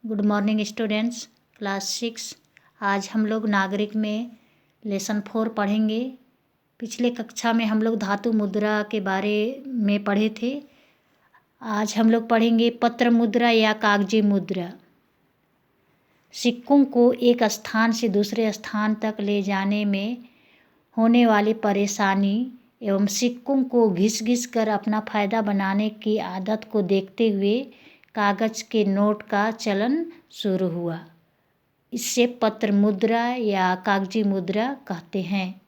Good morning students, class 6। आज हम लोग नागरिक में लेसन 4 पढ़ेंगे। पिछले कक्षा में हम लोग धातु मुद्रा के बारे में पढ़े थे। आज हम लोग पढ़ेंगे पत्र मुद्रा या कागजी मुद्रा। सिक्कों को एक स्थान से दूसरे स्थान तक ले जाने में होने वाली परेशानी एवं सिक्कों को घिस घिस कर अपना फ़ायदा बनाने की आदत को देखते हुए कागज़ के नोट का चलन शुरू हुआ। इससे पत्र मुद्रा या कागजी मुद्रा कहते हैं।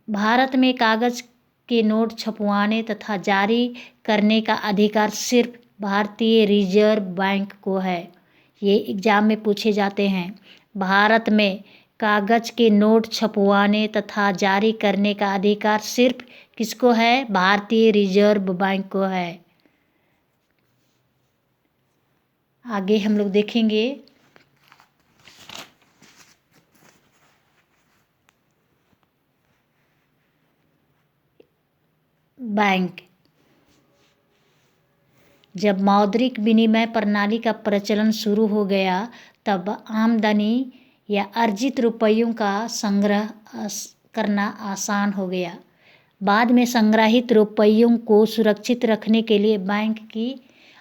भारत में कागज़ के नोट छपवाने तथा जारी करने का अधिकार सिर्फ भारतीय रिजर्व बैंक को है। ये एग्ज़ाम में पूछे जाते हैं। भारत में कागज़ के नोट छपवाने तथा जारी करने का अधिकार सिर्फ किसको है? भारतीय रिजर्व बैंक को है। आगे हम लोग देखेंगे बैंक। जब मौद्रिक विनिमय प्रणाली का प्रचलन शुरू हो गया तब आमदनी या अर्जित रुपयों का संग्रह करना आसान हो गया। बाद में संग्रहित रुपयों को सुरक्षित रखने के लिए बैंक की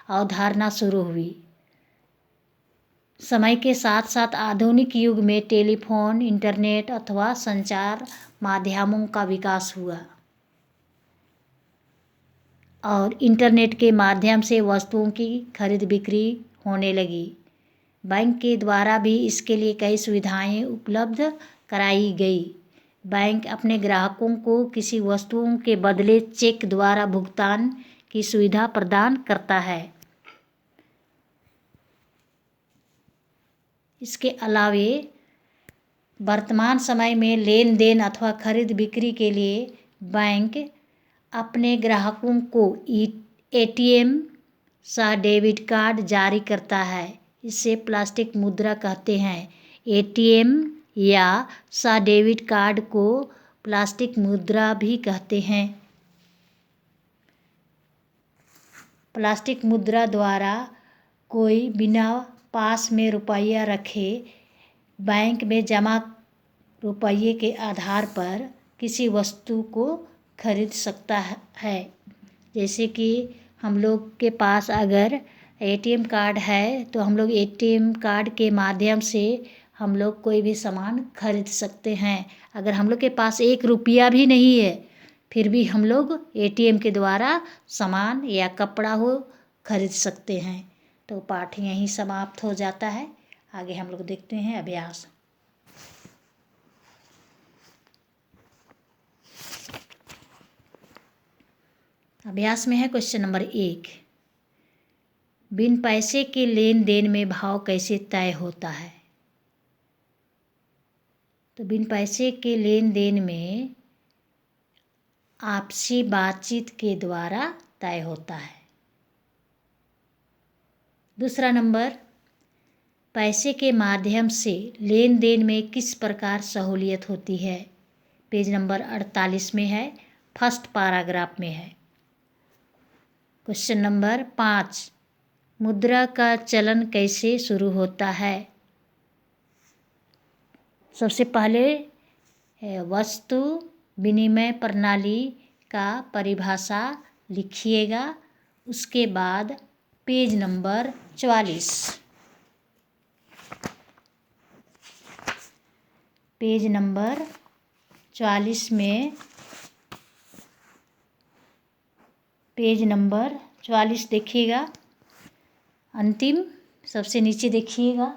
अवधारणा शुरू हुई। समय के साथ साथ आधुनिक युग में टेलीफोन, इंटरनेट अथवा संचार माध्यमों का विकास हुआ और इंटरनेट के माध्यम से वस्तुओं की खरीद बिक्री होने लगी। बैंक के द्वारा भी इसके लिए कई सुविधाएं उपलब्ध कराई गई। बैंक अपने ग्राहकों को किसी वस्तुओं के बदले चेक द्वारा भुगतान की सुविधा प्रदान करता है। इसके अलावे वर्तमान समय में लेन देन अथवा खरीद बिक्री के लिए बैंक अपने ग्राहकों को एटीएम सह डेबिट कार्ड जारी करता है। इसे प्लास्टिक मुद्रा कहते हैं। एटीएम या सह डेबिट कार्ड को प्लास्टिक मुद्रा भी कहते हैं। प्लास्टिक मुद्रा द्वारा कोई बिना पास में रुपया रखे बैंक में जमा रुपये के आधार पर किसी वस्तु को खरीद सकता है। जैसे कि हम लोग के पास अगर एटीएम कार्ड है तो हम लोग एटीएम कार्ड के माध्यम से हम लोग कोई भी सामान खरीद सकते हैं। अगर हम लोग के पास 1 रुपया भी नहीं है फिर भी हम लोग एटीएम के द्वारा सामान या कपड़ा हो खरीद सकते हैं। तो पाठ यहीं समाप्त हो जाता है। आगे हम लोग देखते हैं अभ्यास। अभ्यास में है क्वेश्चन नंबर 1। बिन पैसे के लेन देन में भाव कैसे तय होता है? तो बिन पैसे के लेन देन में आपसी बातचीत के द्वारा तय होता है। दूसरा नंबर, पैसे के माध्यम से लेन देन में किस प्रकार सहूलियत होती है? पेज नंबर 48 में है, फर्स्ट पैराग्राफ में है। क्वेश्चन नंबर 5, मुद्रा का चलन कैसे शुरू होता है? सबसे पहले वस्तु विनिमय प्रणाली का परिभाषा लिखिएगा। उसके बाद पेज नंबर 44, पेज नंबर 44 में पेज नंबर 44 देखिएगा। अंतिम सबसे नीचे देखिएगा।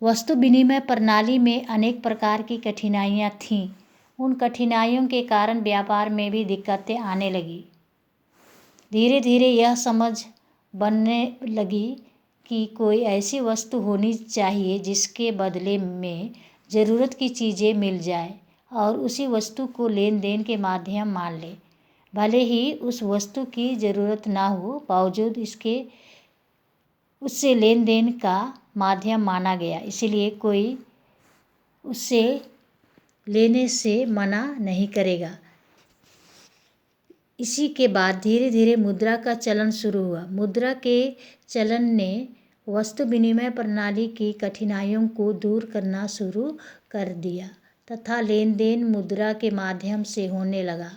वस्तु विनिमय प्रणाली में अनेक प्रकार की कठिनाइयाँ थीं। उन कठिनाइयों के कारण व्यापार में भी दिक्कतें आने लगी। धीरे धीरे यह समझ बनने लगी कि कोई ऐसी वस्तु होनी चाहिए जिसके बदले में ज़रूरत की चीज़ें मिल जाए और उसी वस्तु को लेन देन के माध्यम मान ले। भले ही उस वस्तु की ज़रूरत ना हो बावजूद उससे लेन देन का माध्यम माना गया। इसलिए कोई उससे लेने से मना नहीं करेगा। इसी के बाद धीरे धीरे मुद्रा का चलन शुरू हुआ। मुद्रा के चलन ने वस्तु विनिमय प्रणाली की कठिनाइयों को दूर करना शुरू कर दिया तथा लेन देन मुद्रा के माध्यम से होने लगा।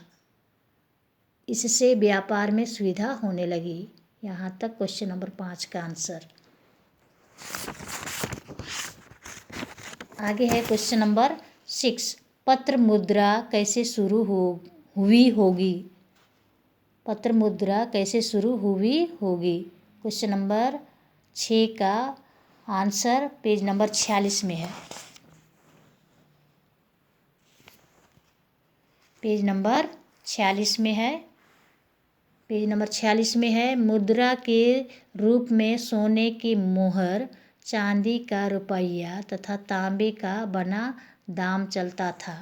इससे व्यापार में सुविधा होने लगी। यहाँ तक क्वेश्चन नंबर 5 का आंसर। आगे है क्वेश्चन नंबर 6। पत्र मुद्रा कैसे शुरू हुई होगी? पत्र मुद्रा कैसे शुरू हुई होगी? क्वेश्चन नंबर 6 का आंसर पेज नंबर 46 में है। पेज नंबर 46 में है। पेज नंबर 46 में है। मुद्रा के रूप में सोने की मोहर, चांदी का रुपया तथा तांबे का बना दाम चलता था।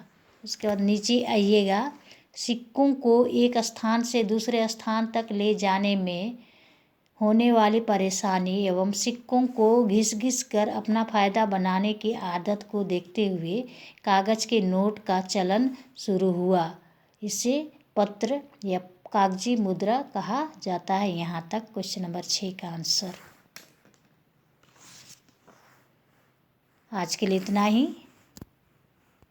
उसके बाद नीचे आइएगा। सिक्कों को एक स्थान से दूसरे स्थान तक ले जाने में होने वाली परेशानी एवं सिक्कों को घिस घिस कर अपना फ़ायदा बनाने की आदत को देखते हुए कागज़ के नोट का चलन शुरू हुआ। इसे पत्र या कागजी मुद्रा कहा जाता है। यहाँ तक क्वेश्चन नंबर 6 का आंसर। आज के लिए इतना ही।